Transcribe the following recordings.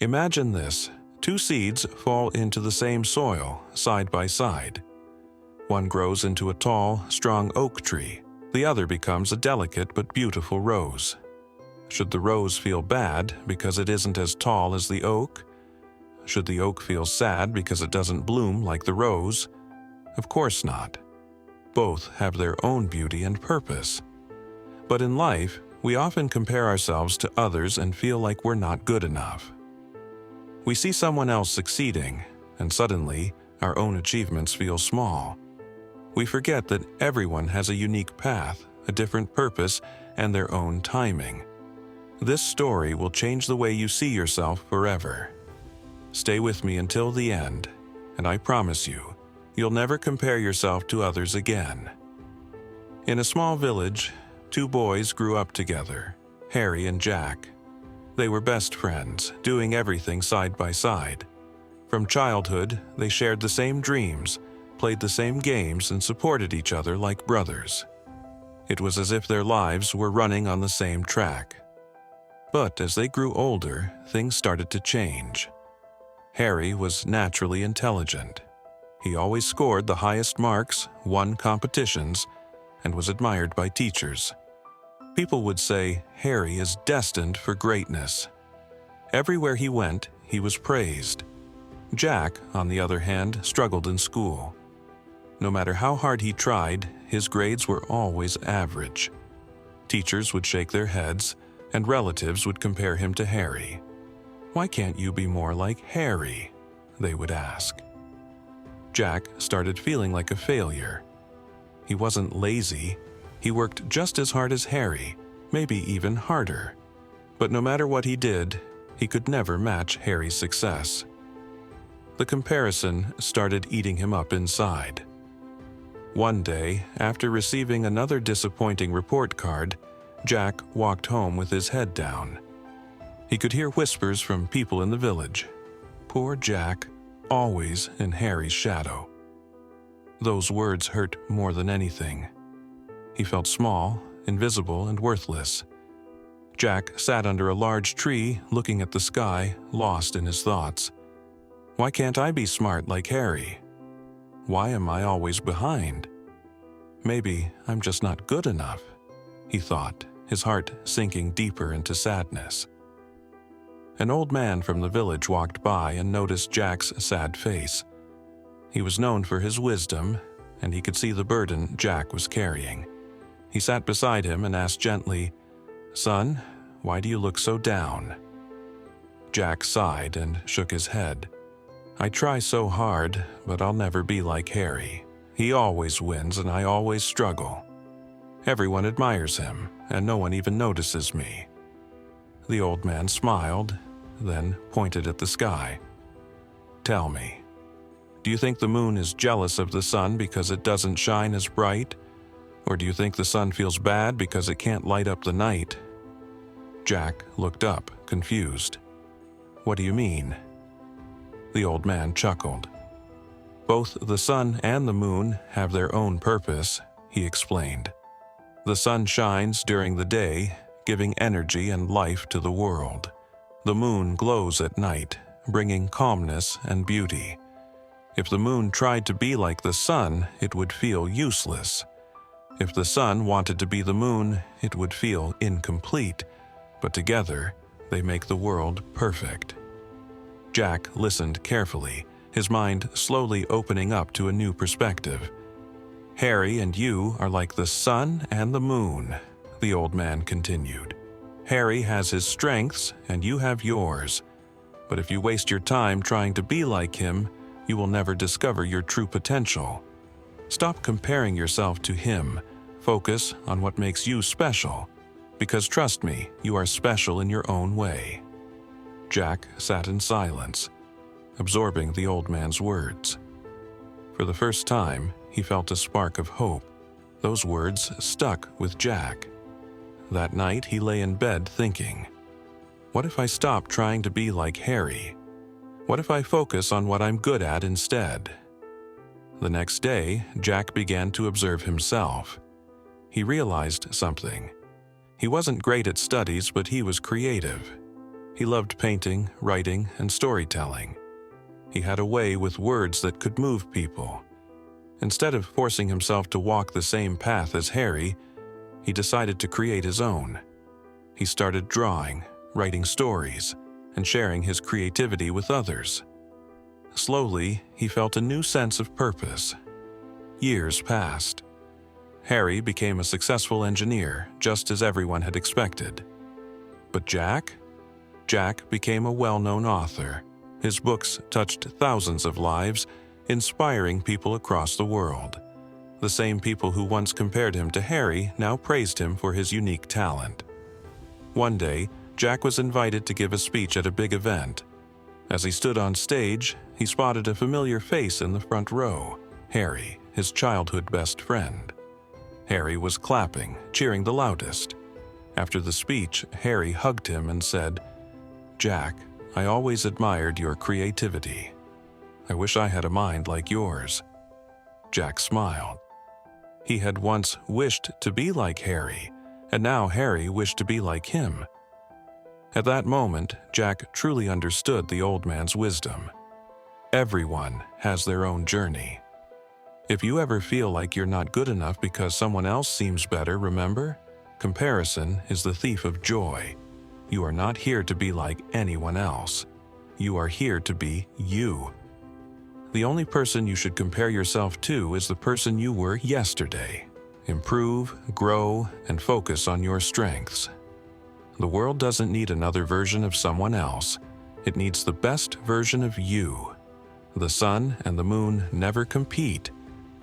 Imagine this. Two seeds fall into the same soil, side by side. One grows into a tall, strong oak tree. The other becomes a delicate but beautiful rose. Should the rose feel bad because it isn't as tall as the oak? Should the oak feel sad because it doesn't bloom like the rose? Of course not. Both have their own beauty and purpose. But in life, we often compare ourselves to others and feel like we're not good enough. We see someone else succeeding, and suddenly, our own achievements feel small. We forget that everyone has a unique path, a different purpose, and their own timing. This story will change the way you see yourself forever. Stay with me until the end, and I promise you, you'll never compare yourself to others again. In a small village, two boys grew up together, Harry and Jack. They were best friends, doing everything side by side. From childhood, they shared the same dreams, played the same games, and supported each other like brothers. It was as if their lives were running on the same track. But as they grew older, things started to change. Harry was naturally intelligent. He always scored the highest marks, won competitions, and was admired by teachers. People would say Harry is destined for greatness. Everywhere he went, he was praised. Jack, on the other hand, struggled in school. No matter how hard he tried, his grades were always average. Teachers would shake their heads, and relatives would compare him to Harry. "Why can't you be more like Harry?" they would ask. Jack started feeling like a failure. He wasn't lazy. He worked just as hard as Harry, maybe even harder. But no matter what he did, he could never match Harry's success. The comparison started eating him up inside. One day, after receiving another disappointing report card, Jack walked home with his head down. He could hear whispers from people in the village. Poor Jack, always in Harry's shadow. Those words hurt more than anything. He felt small, invisible, and worthless. Jack sat under a large tree, looking at the sky, lost in his thoughts. Why can't I be smart like Harry? Why am I always behind? Maybe I'm just not good enough, he thought, his heart sinking deeper into sadness. An old man from the village walked by and noticed Jack's sad face. He was known for his wisdom, and he could see the burden Jack was carrying. He sat beside him and asked gently, "Son, why do you look so down?" Jack sighed and shook his head. "I try so hard, but I'll never be like Harry. He always wins and I always struggle. Everyone admires him, and no one even notices me." The old man smiled, then pointed at the sky. "Tell me, do you think the moon is jealous of the sun because it doesn't shine as bright? Or do you think the sun feels bad because it can't light up the night?" Jack looked up, confused. "What do you mean?" The old man chuckled. "Both the sun and the moon have their own purpose," he explained. "The sun shines during the day, giving energy and life to the world. The moon glows at night, bringing calmness and beauty. If the moon tried to be like the sun, it would feel useless. If the sun wanted to be the moon, it would feel incomplete, but together, they make the world perfect." Jack listened carefully, his mind slowly opening up to a new perspective. "Harry and you are like the sun and the moon," the old man continued. "Harry has his strengths and you have yours. But if you waste your time trying to be like him, you will never discover your true potential. Stop comparing yourself to him. Focus on what makes you special. Because trust me, you are special in your own way." Jack sat in silence, absorbing the old man's words. For the first time, he felt a spark of hope. Those words stuck with Jack. That night, he lay in bed thinking, what if I stop trying to be like Harry? What if I focus on what I'm good at instead? The next day, Jack began to observe himself. He realized something. He wasn't great at studies, but he was creative. He loved painting, writing, and storytelling. He had a way with words that could move people. Instead of forcing himself to walk the same path as Harry, he decided to create his own. He started drawing, writing stories, and sharing his creativity with others. Slowly, he felt a new sense of purpose. Years passed. Harry became a successful engineer, just as everyone had expected. But Jack? Jack became a well-known author. His books touched thousands of lives, inspiring people across the world. The same people who once compared him to Harry now praised him for his unique talent. One day, Jack was invited to give a speech at a big event. As he stood on stage, he spotted a familiar face in the front row, Harry, his childhood best friend. Harry was clapping, cheering the loudest. After the speech, Harry hugged him and said, "Jack, I always admired your creativity. I wish I had a mind like yours." Jack smiled. He had once wished to be like Harry, and now Harry wished to be like him. At that moment, Jack truly understood the old man's wisdom. Everyone has their own journey. If you ever feel like you're not good enough because someone else seems better, remember, comparison is the thief of joy. You are not here to be like anyone else. You are here to be you. The only person you should compare yourself to is the person you were yesterday. Improve, grow, and focus on your strengths. The world doesn't need another version of someone else. It needs the best version of you. The sun and the moon never compete,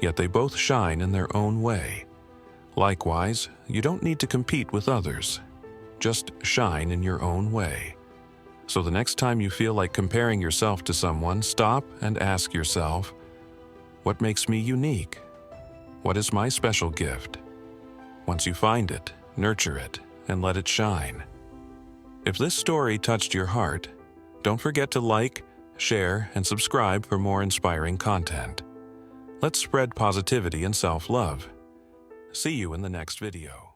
yet they both shine in their own way. Likewise, you don't need to compete with others. Just shine in your own way. So the next time you feel like comparing yourself to someone, stop and ask yourself, what makes me unique? What is my special gift? Once you find it, nurture it, and let it shine. If this story touched your heart, don't forget to like, share, and subscribe for more inspiring content. Let's spread positivity and self-love. See you in the next video.